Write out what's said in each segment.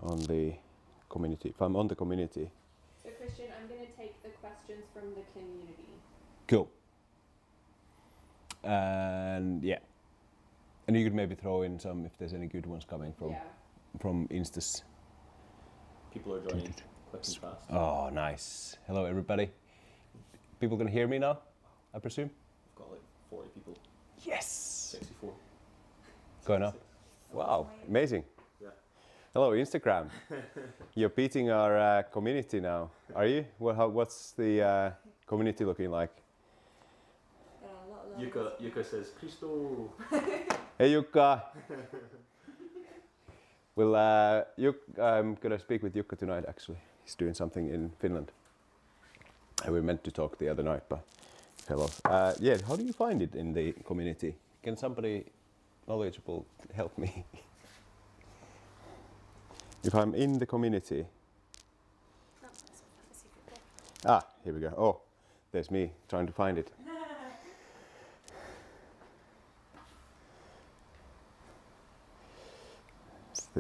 on the community. If I'm on the community. So Christian, I'm going to take the questions from the community. Cool. And yeah. And you could maybe throw in some if there's any good ones coming from Instas. People are joining quick and fast. Oh, nice. Hello, everybody. People can hear me now, I presume? I've got like 40 people. Yes! 64. Going up. Wow, amazing. Yeah. Hello, Instagram. You're beating our community now, are you? What's the community looking like? Yuka says, Christo. Hey, Jukka. Well, I'm going to speak with Jukka tonight, actually. He's doing something in Finland. And we meant to talk the other night, but fell off. Yeah, how do you find it in the community? Can somebody knowledgeable help me? If I'm in the community. Ah, here we go. Oh, there's me trying to find it.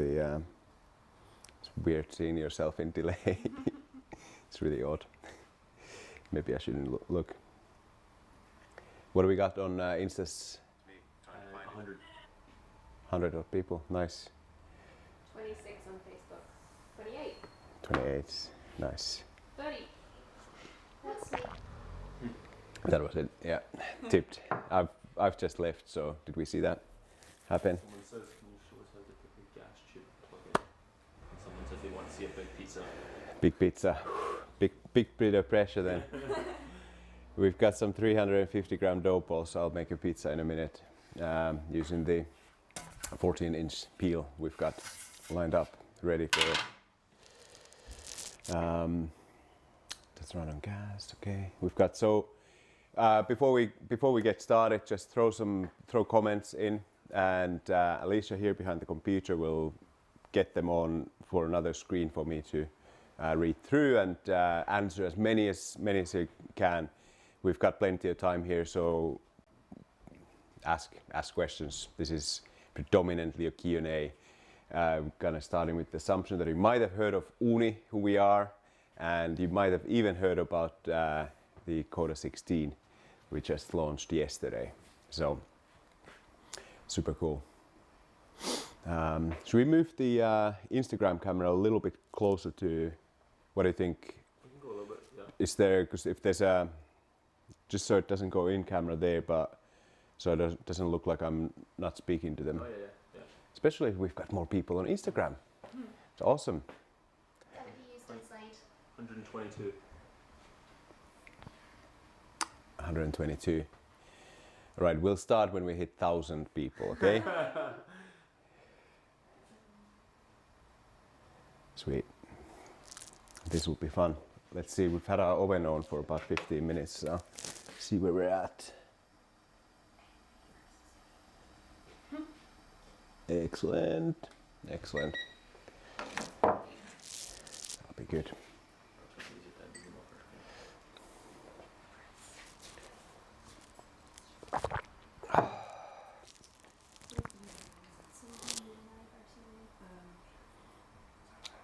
It's weird seeing yourself in delay. It's really odd. Maybe I shouldn't look. What do we got on Instas? 100. 100 of people, nice. 26 on Facebook. 28. 28, nice. 30. That's me. That was it, yeah. Tipped. I've just left, so did we see that happen? Someone says, can you show us how to put the gas tube plug in? And someone says they want to see a big pizza. Big pizza. Big bit of pressure then. We've got some 350 gram dough balls, so I'll make a pizza in a minute using the 14-inch peel we've got lined up, ready for it. Let's run on gas, okay. We've got, so before we get started, just throw comments in, and Alicia here behind the computer will get them on for another screen for me to read through and answer as many as you can. We've got plenty of time here, so ask questions. This is predominantly a Q&A. Kind of starting with the assumption that you might have heard of Ooni, who we are, and you might have even heard about the Koda 16, we just launched yesterday. So super cool. Should we move the Instagram camera a little bit closer to? What do you think? We can go a little bit, yeah. Is there, because if there's a, just so it doesn't go in camera there, but so it doesn't look like I'm not speaking to them. Oh yeah. Especially if we've got more people on Instagram. It's awesome. That would be used inside. 122. 122. All right, we'll start when we hit 1,000 people, okay? Sweet. This will be fun. Let's see, we've had our oven on for about 15 minutes now. See where we're at. Excellent. Excellent. That'll be good.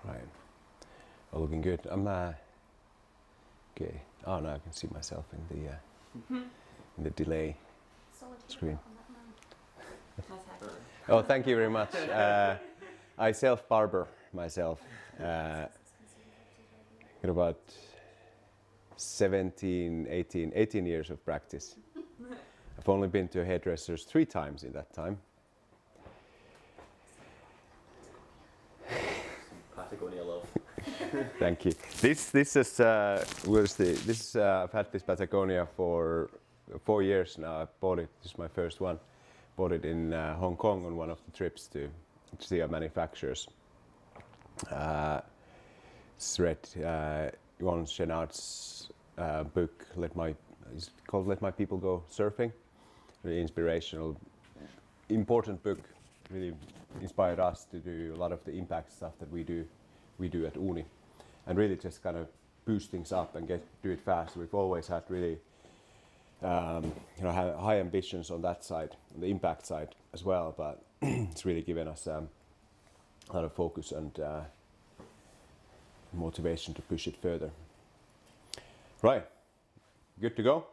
Right. Oh, looking good. I'm okay. Oh no, I can see myself in the delay screen. Oh, thank you very much. I self-barber myself. Got about 18 years of practice. I've only been to hairdressers 3 times in that time. Patagonia love. Thank you. This is I've had this Patagonia for 4 years now. I bought it. This is my first one. Bought it in Hong Kong on one of the trips to see our manufacturers. It's read Yuan Chenard's book. It's called "Let My People Go Surfing." Really inspirational, important book. Really inspired us to do a lot of the impact stuff that we do at Ooni, and really just kind of boost things up and do it fast. We've always had really high ambitions on that side, on the impact side as well, but it's really given us a lot of focus and motivation to push it further. Right, good to go?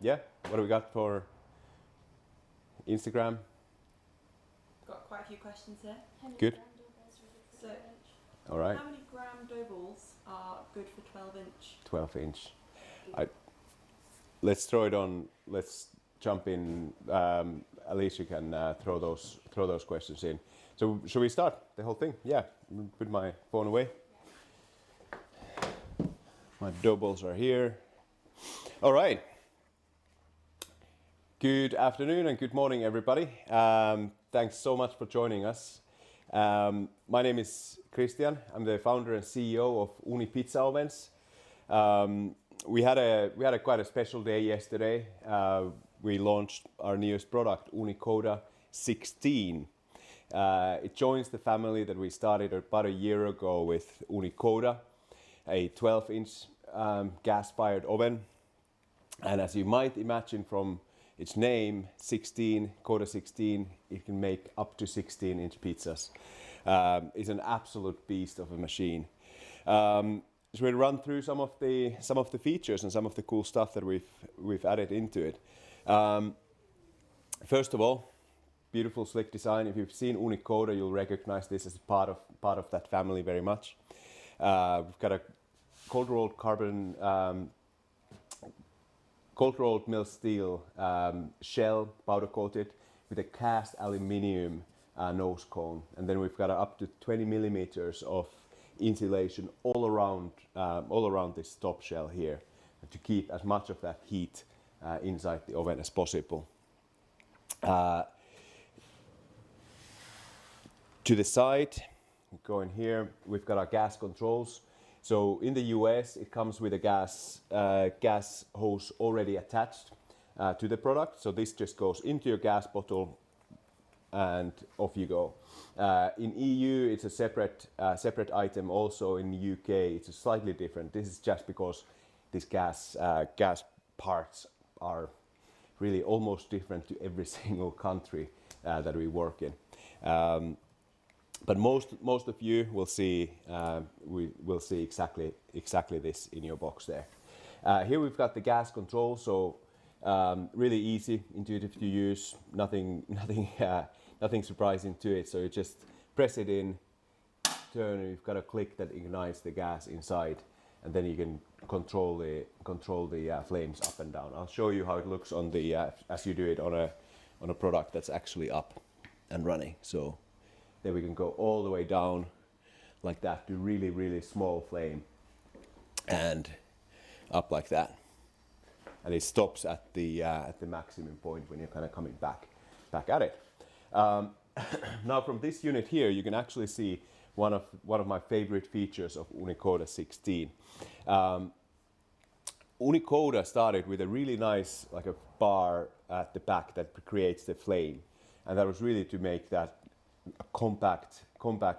Yeah, what do we got for Instagram? Got quite a few questions here. How many Good. gram doorbells are good for So- 12 inch? All right, How many gram dough balls are good for 12 inch? 12 inch. Let's throw it on, let's jump in. Alicia can throw those questions in. So should we start the whole thing? Yeah, put my phone away. My dough balls are here. All right. Good afternoon and good morning, everybody. Thanks so much for joining us. My name is Christian. I'm the founder and CEO of Ooni Pizza Ovens. We had a quite a special day yesterday. We launched our newest product, Ooni Koda 16. It joins the family that we started about a year ago with Ooni Koda, a 12-inch gas-fired oven. And as you might imagine from its name, 16, Koda 16, it can make up to 16-inch pizzas. It's an absolute beast of a machine. So we'll run through some of the features and some of the cool stuff that we've added into it. First of all, beautiful slick design. If you've seen Ooni Koda, you'll recognize this as part of that family very much. We've got a cold rolled mill steel shell powder coated with a cast aluminium nose cone, and then we've got up to 20 millimeters of insulation all around this top shell here to keep as much of that heat inside the oven as possible. To the side, go in here, we've got our gas controls. So in the US, it comes with a gas hose already attached to the product. So this just goes into your gas bottle and off you go. In EU, it's a separate item. Also in the UK, it's slightly different. This is just because these gas parts are really almost different to every single country that we work in. But most of you will see will see exactly this in your box there. Here we've got the gas control, so really easy, intuitive to use. Nothing surprising to it. So you just press it in, turn, and you've got a click that ignites the gas inside, and then you can control the flames up and down. I'll show you how it looks on the as you do it on a product that's actually up and running. So there we can go all the way down like that to really small flame and up like that, and it stops at the maximum point when you're kind of coming back at it. Now from this unit here, you can actually see one of my favorite features of Ooni Koda 16. Ooni Koda started with a really nice like a bar at the back that creates the flame, and that was really to make that a compact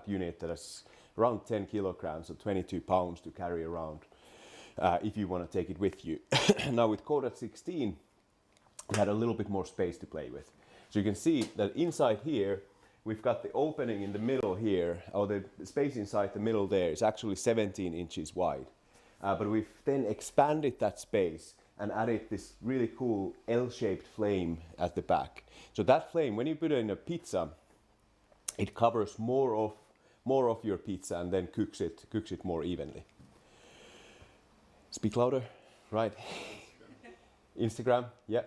unit that is around 10 kilograms or 22 pounds to carry around if you want to take it with you. Now with Koda 16, we had a little bit more space to play with. So you can see that inside here, we've got the opening in the middle here, or the space inside the middle there is actually 17 inches wide. But we've then expanded that space and added this really cool L-shaped flame at the back. So that flame, when you put it in a pizza, it covers more of your pizza and then cooks it more evenly. Speak louder, right? Instagram, yeah.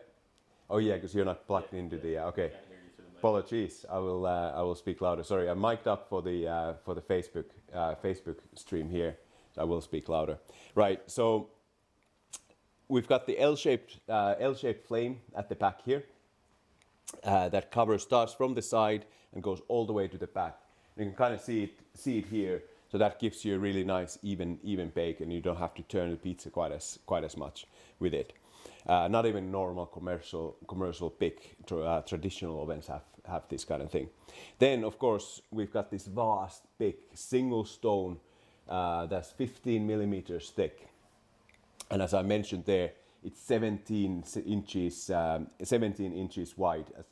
Oh yeah, because you're not plugged into the okay. Apologies, I will speak louder. Sorry, I'm mic'd up for the Facebook stream here. So I will speak louder. Right. So we've got the L-shaped flame at the back here that starts from the side and goes all the way to the back. You can kind of see it here. So that gives you a really nice even bake, and you don't have to turn the pizza quite as much with it. Not even normal commercial big traditional ovens have this kind of thing. Then of course we've got this vast big single stone that's 15 millimeters thick, and as I mentioned there, it's 17 inches wide at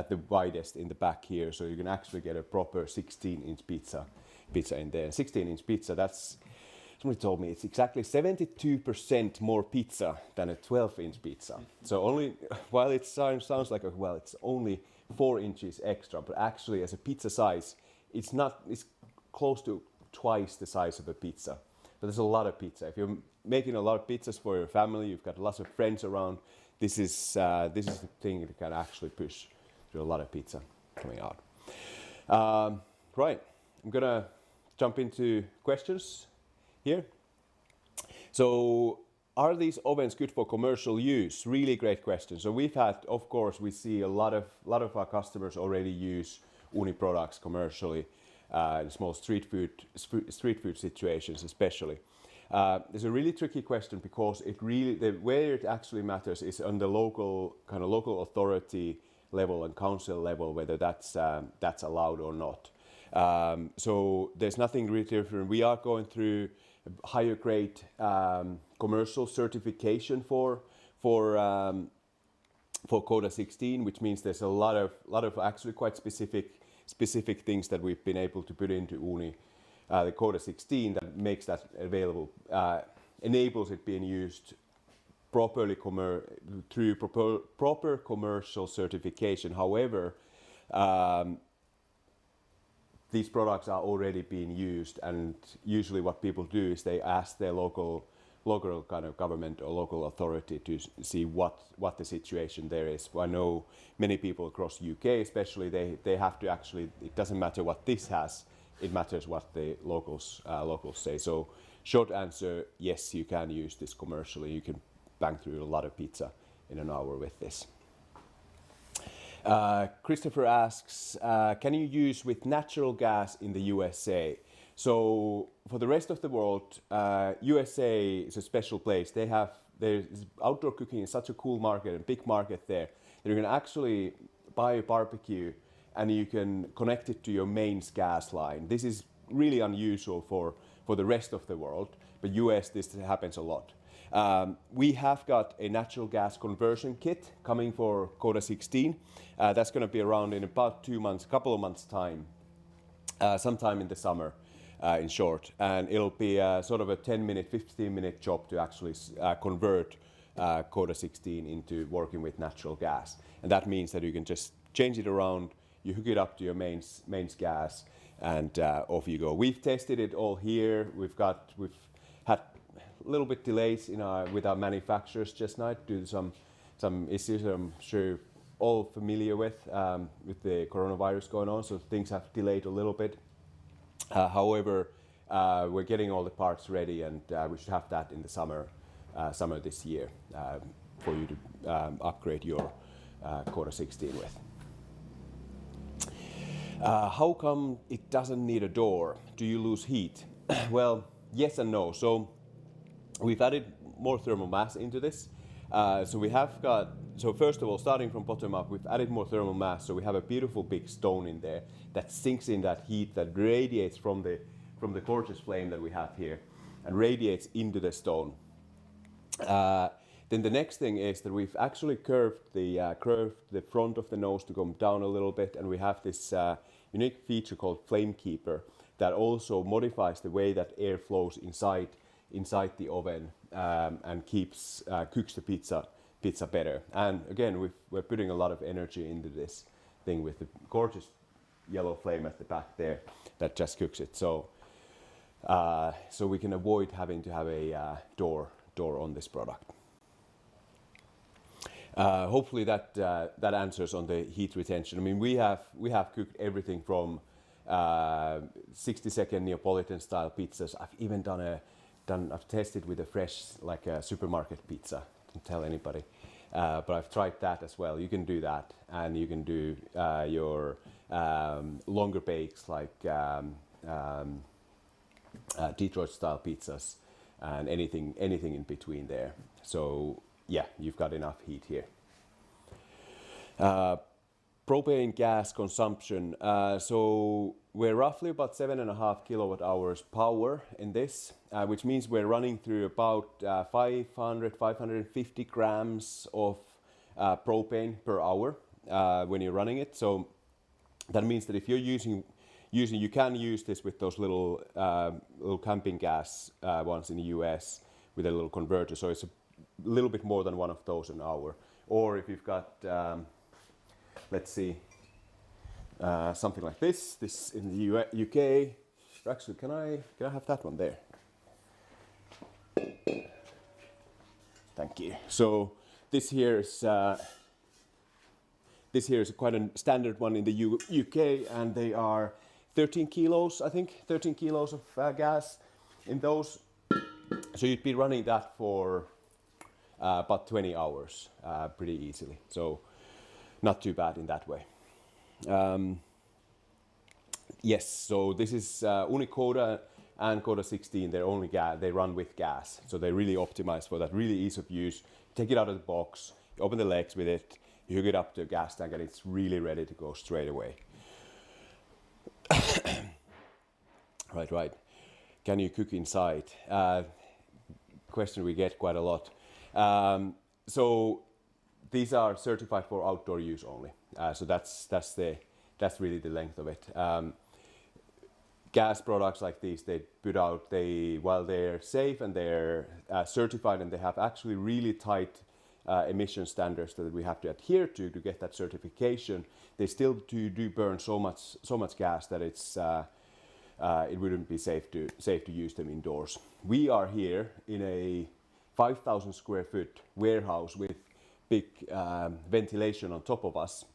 the widest in the back here, so you can actually get a proper 16-inch pizza in there. 16-inch pizza, that's somebody told me it's exactly 72% more pizza than a 12-inch pizza. So only, while it sounds like, well, it's only 4 inches extra, but actually as a pizza size, it's close to twice the size of a pizza. But there's a lot of pizza. If you're making a lot of pizzas for your family, you've got lots of friends around, this is the thing that can actually push through a lot of pizza coming out. Right, I'm gonna jump into questions here. So, are these ovens good for commercial use? Really great question. So we've had, of course, we see a lot of our customers already use Ooni products commercially, in small street food situations especially. It's a really tricky question because where it actually matters is on the local authority level and council level, whether that's allowed or not. So there's nothing really different. We are going through a higher grade commercial certification for Koda 16, which means there's a lot of actually quite specific things that we've been able to put into Ooni, the Koda 16, that makes that available, enables it being used properly through proper commercial certification. However, these products are already being used, and usually what people do is they ask their local kind of government or local authority to see what the situation there is. I know many people across UK especially, they have to actually, it doesn't matter what this has, it matters what the locals say. So short answer, yes, you can use this commercially. You can bang through a lot of pizza in an hour with this. Christopher asks, can you use with natural gas in the USA? So for the rest of the world, USA is a special place. There's outdoor cooking is such a cool market, a big market there. That you can actually buy a barbecue and you can connect it to your mains gas line. This is really unusual for the rest of the world, but US this happens a lot. We have got a natural gas conversion kit coming for Koda 16. That's going to be around in about 2 months, couple of months time, sometime in the summer, in short. And it'll be sort of a 10-minute, 15-minute job to actually convert Koda 16 into working with natural gas. And that means that you can just change it around, you hook it up to your mains gas, and off you go. We've tested it all here. We've had a little bit delays with our manufacturers just now due to some issues I'm sure all familiar with the coronavirus going on, so things have delayed a little bit. However, we're getting all the parts ready, and we should have that in the summer this year for you to upgrade your Koda 16 with. How come it doesn't need a door? Do you lose heat? Well, yes and no. So we've added more thermal mass into this. So first of all, starting from bottom up, we've added more thermal mass. So we have a beautiful big stone in there that sinks in that heat that radiates from the gorgeous flame that we have here and radiates into the stone. Then the next thing is that we've actually curved the front of the nose to come down a little bit, and we have this unique feature called Flame Keeper that also modifies the way that air flows inside the oven and cooks the pizza better. And again, we're putting a lot of energy into this thing with the gorgeous yellow flame at the back there that just cooks it. So we can avoid having to have a door on this product. Hopefully that answers on the heat retention. I mean, we have cooked everything from 60-second Neapolitan style pizzas. I've even I've tested with a fresh, like a supermarket pizza. Don't tell anybody, but I've tried that as well. You can do that, and you can do your longer bakes like Detroit style pizzas and anything in between there. So yeah, you've got enough heat here. Propane gas consumption. So we're roughly about 7.5 kilowatt hours power in this, which means we're running through about 550 grams of propane per hour when you're running it. So that means that if you're using. You can use this with those little camping gas ones in the US with a little converter. So it's a little bit more than one of those an hour. Or if you've got, let's see, something like this in the UK. Actually, can I have that one there? Thank you. So this here is quite a standard one in the UK, and they are 13 kilos, I think, 13 kilos of gas in those. So you'd be running that for about 20 hours pretty easily. So not too bad in that way. Yes, so this is Ooni Koda and Koda 16. They're only they run with gas, so they're really optimized for that. Really ease of use. Take it out of the box, you open the legs with it, you hook it up to a gas tank, and it's really ready to go straight away. Right. Can you cook inside? Question we get quite a lot. So these are certified for outdoor use only. So that's really the length of it. Gas products like these, they put out, while they're safe and they're certified and they have actually really tight emission standards that we have to adhere to get that certification, they still do burn so much gas that it wouldn't be safe to use them indoors. We are here in a 5,000 square foot warehouse with big ventilation on top of us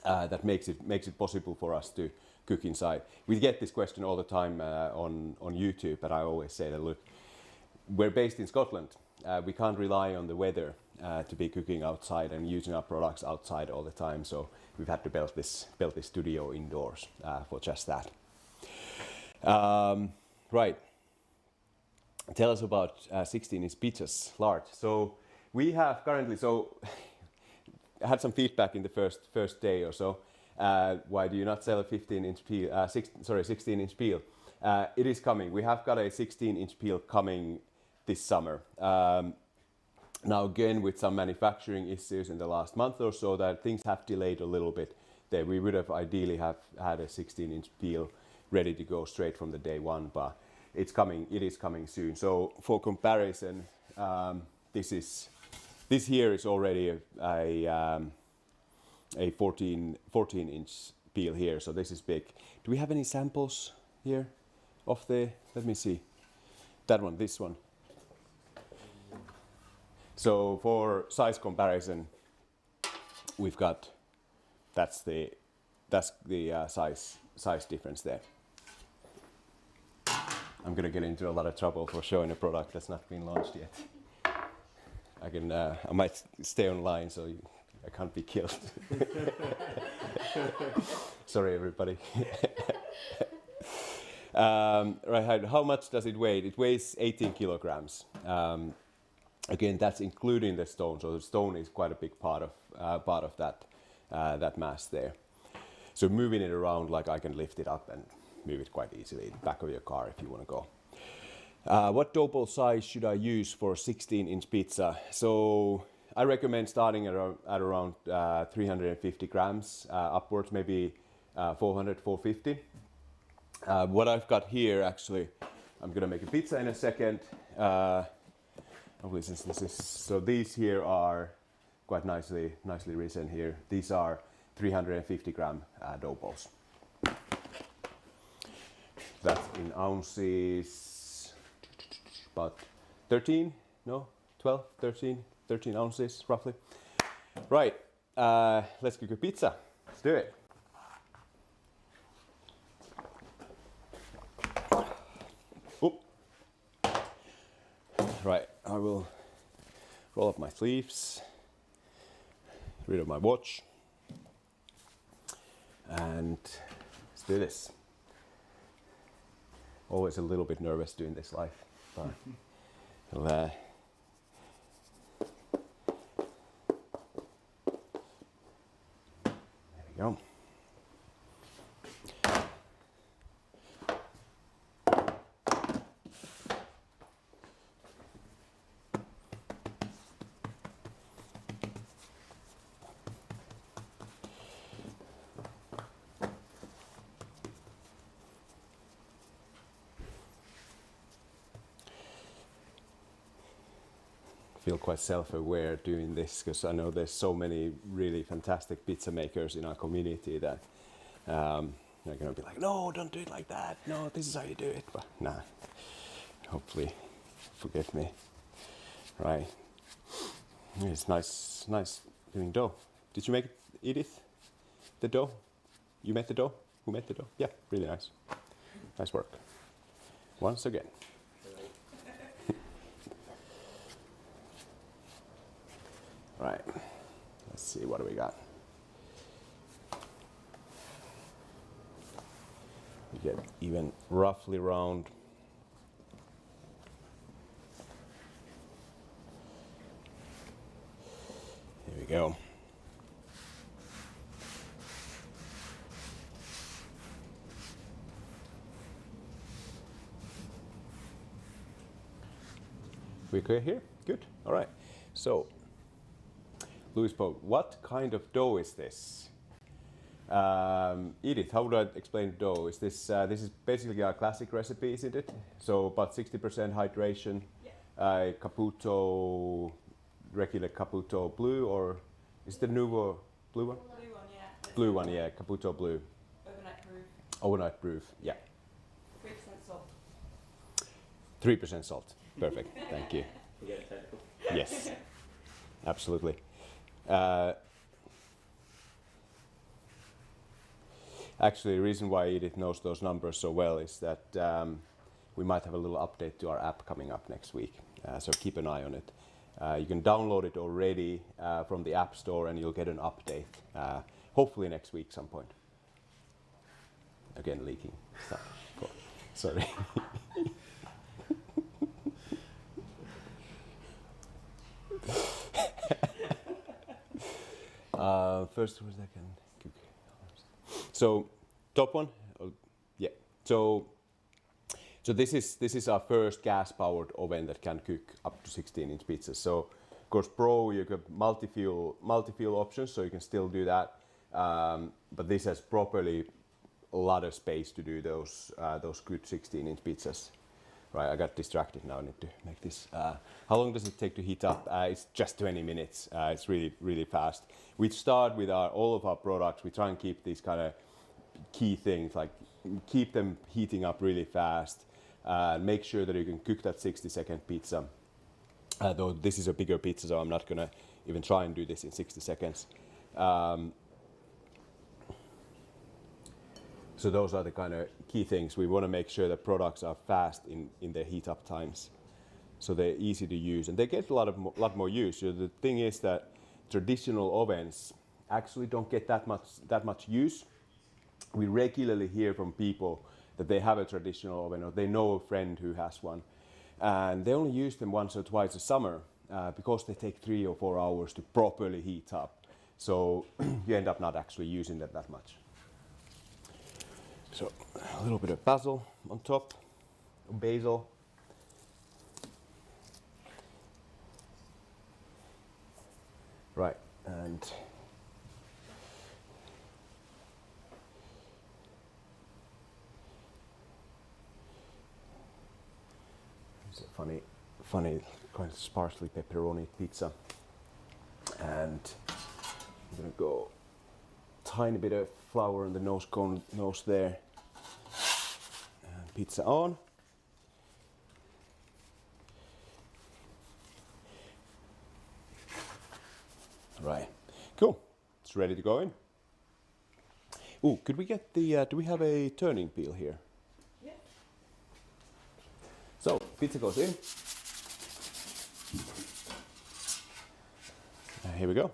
that makes it possible for us to cook inside. We get this question all the time on YouTube, but I always say that, look, we're based in Scotland. We can't rely on the weather to be cooking outside and using our products outside all the time. So we've had to build this studio indoors for just that. Right. Tell us about 16-inch pizzas, large. So we have currently, I had some feedback in the first day or so. Why do you not sell a 16-inch peel? It is coming. We have got a 16-inch peel coming this summer. Now again, with some manufacturing issues in the last month or so, that things have delayed a little bit. There, we would have ideally have had a 16-inch peel ready to go straight from the day one, but it's coming. It is coming soon. So for comparison, this here is already a 14-inch peel here. So this is big. Do we have any samples here of the? Let me see. That one. This one. So for size comparison, we've got that's the size difference there. I'm gonna get into a lot of trouble for showing a product that's not been launched yet. I might stay online so I can't be killed. Sorry, everybody. Right, how much does it weigh? It weighs 18 kilograms. Again, that's including the stone, so the stone is quite a big part of that mass there. So moving it around, like I can lift it up and move it quite easily in the back of your car if you want to go. What dough ball size should I use for 16-inch pizza? So I recommend starting at around 350 grams upwards, maybe 400, 450. What I've got here, actually, I'm gonna make a pizza in a second. So these here are quite nicely risen here. These are 350 gram dough balls. That's in ounces, about 13 ounces roughly. Right, let's cook a pizza. Let's do it. Oop. Right, I will roll up my sleeves, rid of my watch, and let's do this. Always a little bit nervous doing this live, but there we go. feel quite self-aware doing this because I know there's so many really fantastic pizza makers in our community that they're gonna be like, no, don't do it like that. No, this is how you do it. But nah, hopefully, forgive me. Right. It's nice doing dough. Did you make it, Edith? The dough? You made the dough? Who made the dough? Yeah, really nice. Nice work. Once again. Right. Let's see, what do we got? We get even roughly round. Here we go. We clear here? Good. All right. So, Louis Pope, what kind of dough is this? Edith, how would I explain dough? Is this this is basically our classic recipe, isn't it? So about 60% hydration, Caputo, regular Caputo blue, or is the Nuvo blue one? Blue one, yeah. Blue one, yeah, Caputo blue. Overnight proof. Overnight proof, yeah. 3% salt. 3% salt. Perfect. Thank you. We're getting technical. Yes, absolutely. Actually, the reason why Edith knows those numbers so well is that we might have a little update to our app coming up next week. So keep an eye on it. You can download it already from the App Store and you'll get an update, hopefully next week some point. Again, leaking stuff. Cool. Sorry. First or second. So top one, yeah. So this is our first gas-powered oven that can cook up to 16-inch pizzas. So of course, Pro you got multi-fuel options, so you can still do that. But this has properly a lot of space to do those good 16-inch pizzas. Right, I got distracted now. I need to make this. How long does it take to heat up? It's just 20 minutes. It's really fast. We start with all of our products. We try and keep these kind of key things, like keep them heating up really fast. Make sure that you can cook that 60-second pizza. Though this is a bigger pizza, so I'm not gonna even try and do this in 60 seconds. So those are the kind of key things. We want to make sure that products are fast in their heat up times, so they're easy to use and they get a lot more use. So the thing is that traditional ovens actually don't get that much use. We regularly hear from people that they have a traditional oven or they know a friend who has one, and they only use them once or twice a summer because they take 3 or 4 hours to properly heat up. So you end up not actually using them that much. So a little bit of basil on top, basil. Right, and it's a funny kind of sparsely pepperoni pizza. And I'm gonna go tiny bit of flour on the nose there. And pizza on. Right, cool. It's ready to go in. Ooh, could we get the? Do we have a turning peel here? Yeah. So pizza goes in. Here we go.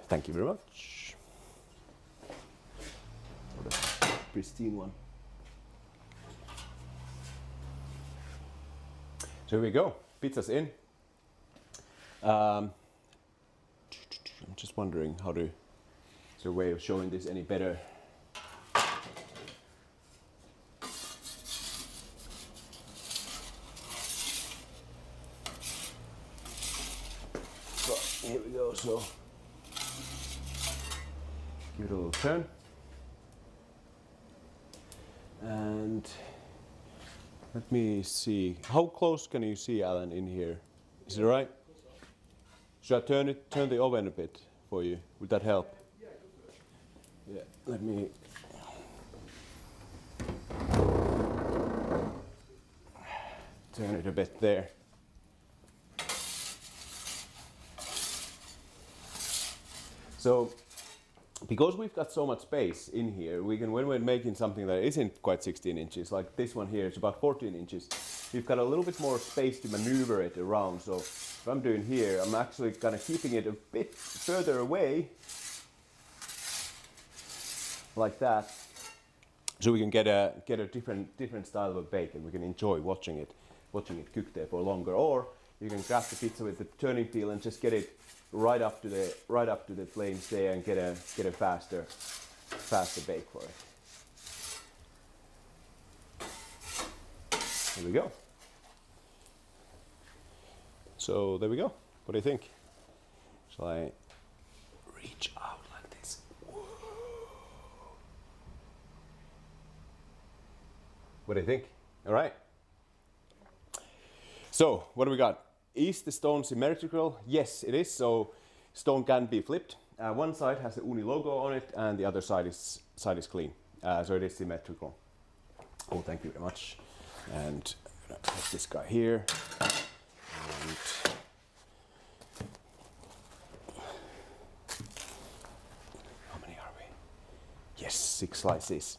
Thank you very much. What a pristine one. So here we go. Pizza's in. I'm just wondering how to. Is there a way of showing this any better? So here we go. So. Give it a little turn, and Let me see. How close can you see, Alan, in here? Is it right? Should I turn the oven a bit for you? Would that help? Yeah. Let me. Turn it a bit there. So, because we've got so much space in here, we can, when we're making something that isn't quite 16 inches, like this one here, it's about 14 inches, we've got a little bit more space to maneuver it around. So what I'm doing here, I'm actually kind of keeping it a bit further away, like that, so we can get a different style of a bake, and we can enjoy watching it cook there for longer. Or you can grab the pizza with the turning peel and just get it right up to the flames there and get a faster bake for it. There we go. So there we go. What do you think? Shall I reach out like this? Whoa. What do you think? All right. So what do we got? Is the stone symmetrical? Yes, it is. So stone can be flipped. One side has the Ooni logo on it, and the other side is clean. So it is symmetrical. Oh, thank you very much. And I'm gonna put this guy here. And how many are we? Yes, 6 slices.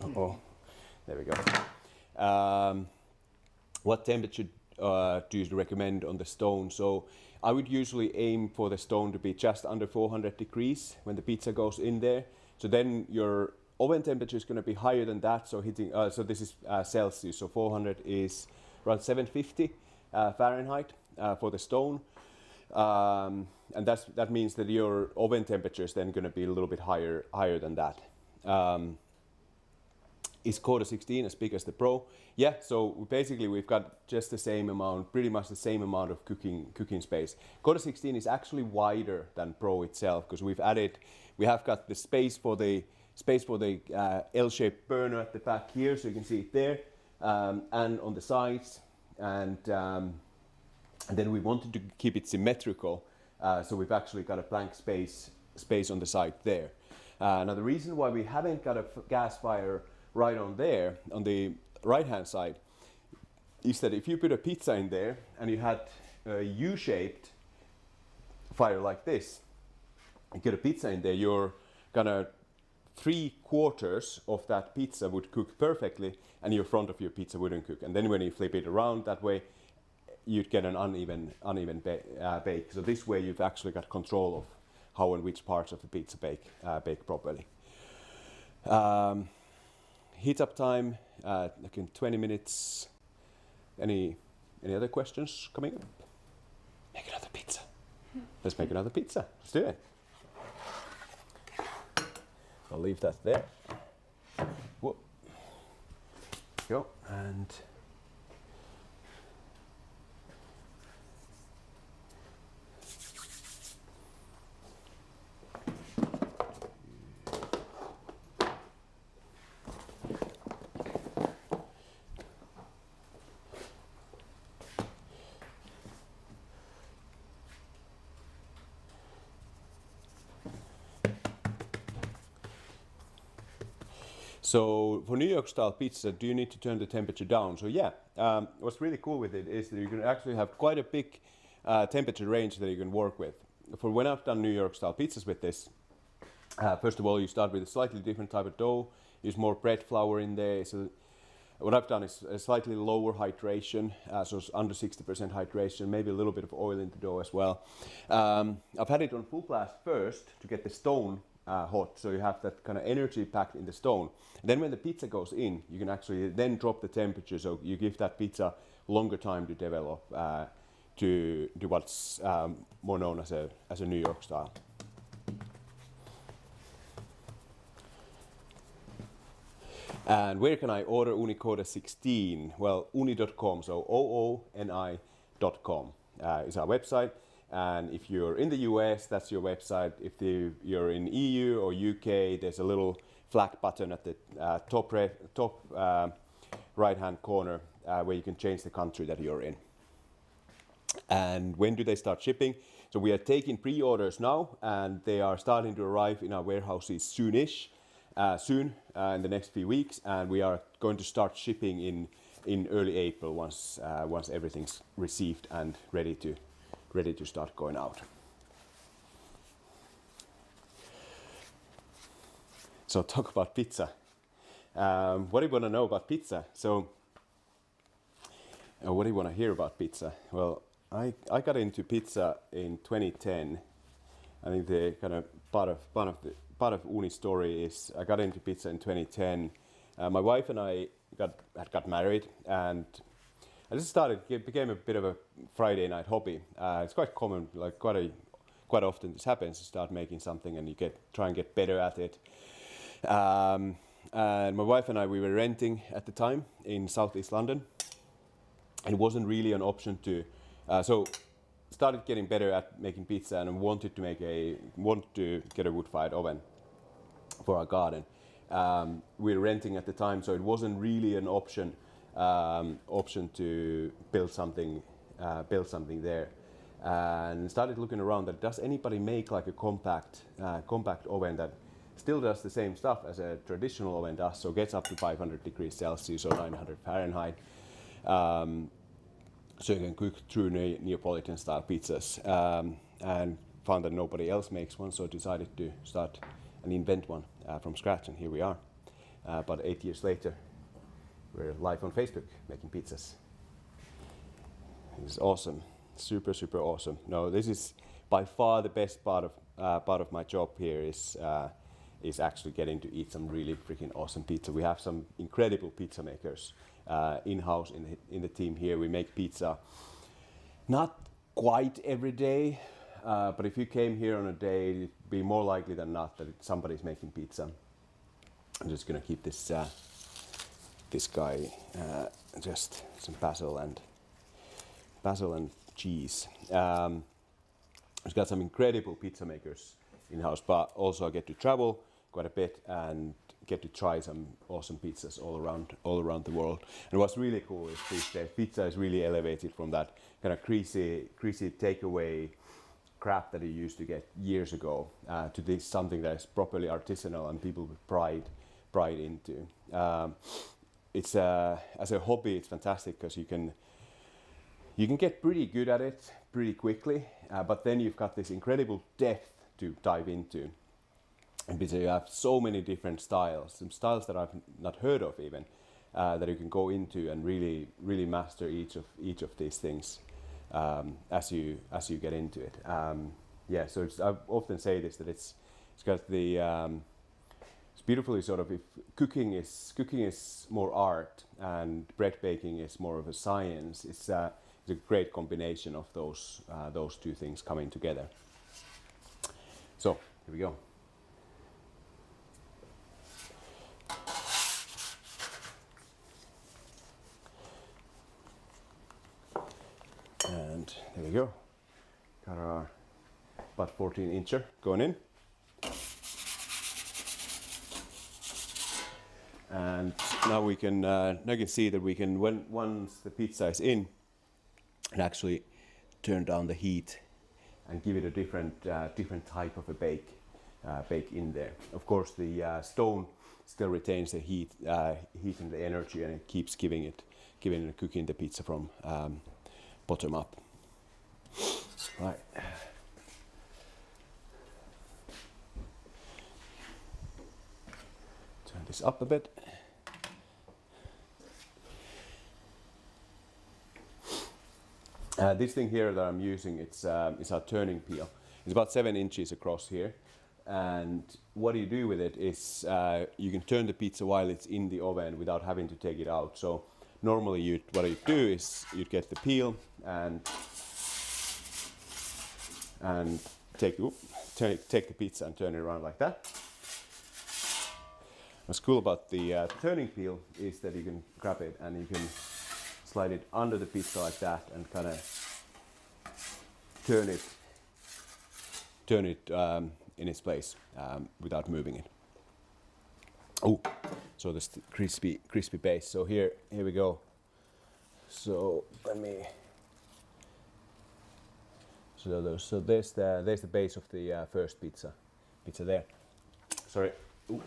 Oh, there we go. What temperature do you recommend on the stone? So I would usually aim for the stone to be just under 400 degrees when the pizza goes in there. So then your oven temperature is going to be higher than that. So hitting, so this is Celsius. So 400 is around 750 Fahrenheit for the stone, and that means that your oven temperature is then going to be a little bit higher than that. Is Koda 16 as big as the Pro? Yeah, so basically we've got just the same amount, pretty much the same amount of cooking space. Koda 16 is actually wider than Pro itself, because we have got the space for the L-shaped burner at the back here, so you can see it there, and on the sides, and then we wanted to keep it symmetrical, so we've actually got a blank space on the side there. Now the reason why we haven't got a gas fire right on there, on the right-hand side, is that if you put a pizza in there and you had a U-shaped fire like this, and get a pizza in there, you're gonna 3/4 of that pizza would cook perfectly, and your front of your pizza wouldn't cook. And then when you flip it around that way, you'd get an uneven bake. So this way, you've actually got control of how and which parts of the pizza bake properly. Heat up time, like in 20 minutes. Any other questions coming up? Make another pizza. Let's make another pizza. Let's do it. I'll leave that there. Whoop. Go and. So for New York style pizza, do you need to turn the temperature down? So yeah, what's really cool with it is that you can actually have quite a big temperature range that you can work with. For when I've done New York style pizzas with this, first of all, you start with a slightly different type of dough, use more bread flour in there. So what I've done is a slightly lower hydration, so it's under 60% hydration, maybe a little bit of oil in the dough as well. I've had it on full blast first to get the stone hot, so you have that kind of energy packed in the stone. And then when the pizza goes in, you can actually then drop the temperature, so you give that pizza longer time to develop to what's more known as a New York style. And where can I order Ooni Koda 16? Well, ooni.com, so ooni.com is our website. And if you're in the US, that's your website. If you're in EU or UK, there's a little flag button at the top right-hand corner where you can change the country that you're in. And when do they start shipping? So we are taking pre-orders now, and they are starting to arrive in our warehouses soon in the next few weeks, and we are going to start shipping in early April once everything's received and ready to start going out. So talk about pizza. What do you want to know about pizza? So, what do you want to hear about pizza? Well, I got into pizza in 2010. I think the kind of part of Ooni's story is I got into pizza in 2010. My wife and I got married, and I just became a bit of a Friday night hobby. It's quite common, like quite often this happens. You start making something and you try and get better at it. And my wife and I, we were renting at the time in Southeast London. And it wasn't really an option to, so started getting better at making pizza and wanted to get a wood-fired oven for our garden. We were renting at the time, so it wasn't really an option to build something there. And started looking around that does anybody make like a compact oven that still does the same stuff as a traditional oven does, so gets up to 500 degrees Celsius or 900 Fahrenheit. So you can cook true Neapolitan style pizzas, and found that nobody else makes one, so decided to start and invent one from scratch, and here we are. About 8 years later, we're live on Facebook making pizzas. It's awesome, super awesome. No, this is by far the best part of my job here is actually getting to eat some really freaking awesome pizza. We have some incredible pizza makers in-house in the team here. We make pizza not quite every day, but if you came here on a day, it'd be more likely than not that somebody's making pizza. I'm just gonna keep this guy just some basil and cheese. We've got some incredible pizza makers in-house, but also I get to travel quite a bit and get to try some awesome pizzas all around the world. And what's really cool is that pizza is really elevated from that kind of greasy takeaway crap that you used to get years ago to this something that is properly artisanal and people with pride into. It's as a hobby, it's fantastic because you can get pretty good at it pretty quickly, but then you've got this incredible depth to dive into. And because you have so many different styles, some styles that I've not heard of even, that you can go into and really master each of these things as you get into it. So I often say this, that it's got the it's beautifully sort of, if cooking is more art and bread baking is more of a science. It's a great combination of those two things coming together. So here we go. And there we go. Got our about 14-incher going in. And now you can see that we can, once the pizza is in, and actually turn down the heat and give it a different type of a bake in there. Of course, the stone still retains the heat and the energy, and it keeps giving and cooking the pizza from bottom up. Right. Turn this up a bit. This thing here that I'm using, it's our turning peel. It's about 7 inches across here. And what you do with it is you can turn the pizza while it's in the oven without having to take it out. So normally what you do is you'd get the peel and take the pizza and turn it around like that. What's cool about the turning peel is that you can grab it and you can slide it under the pizza like that and kind of turn it in its place without moving it. Oh, So this crispy base. So here we go. So let me. So there's the base of the first pizza there. Sorry. Ooh.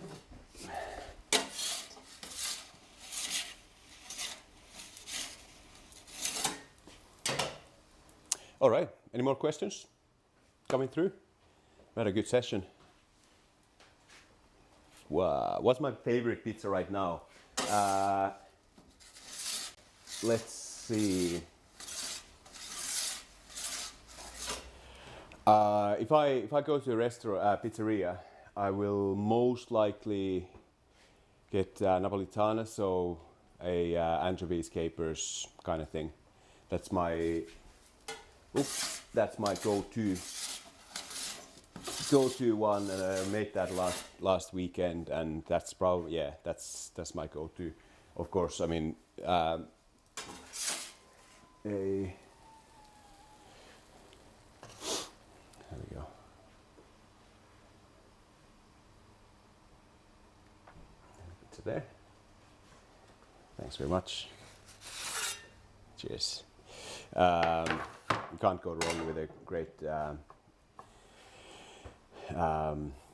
All right. Any more questions coming through? We had a good session. Wow. What's my favorite pizza right now? Let's see. If I go to a restaurant, pizzeria, I will most likely get Napolitana, so a anchovies, capers kind of thing. That's my go-to one, and I made that last weekend, and that's probably that's my go-to. Of course, I mean there we go. To there. Thanks very much. Cheers. You can't go wrong with a great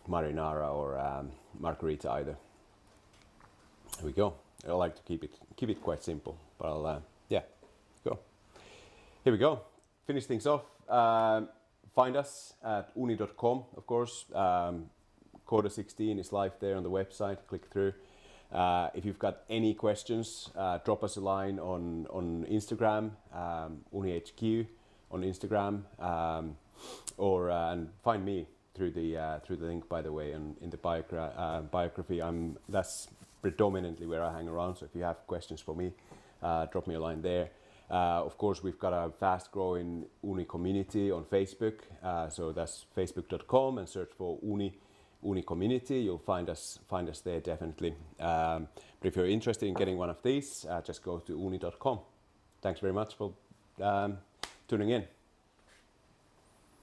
marinara or margarita either. Here we go. I like to keep it quite simple, but I'll go. Here we go. Finish things off. Find us at Ooni.com, of course. Koda 16 is live there on the website. Click through. If you've got any questions, drop us a line on Instagram, UniHQ on Instagram, or and find me through the link, by the way, in the biography. That's predominantly where I hang around. So if you have questions for me, drop me a line there. Of course, we've got a fast-growing Ooni community on Facebook. So that's facebook.com and search for Ooni community. You'll find us there definitely. But if you're interested in getting one of these, just go to Ooni.com. Thanks very much for tuning in.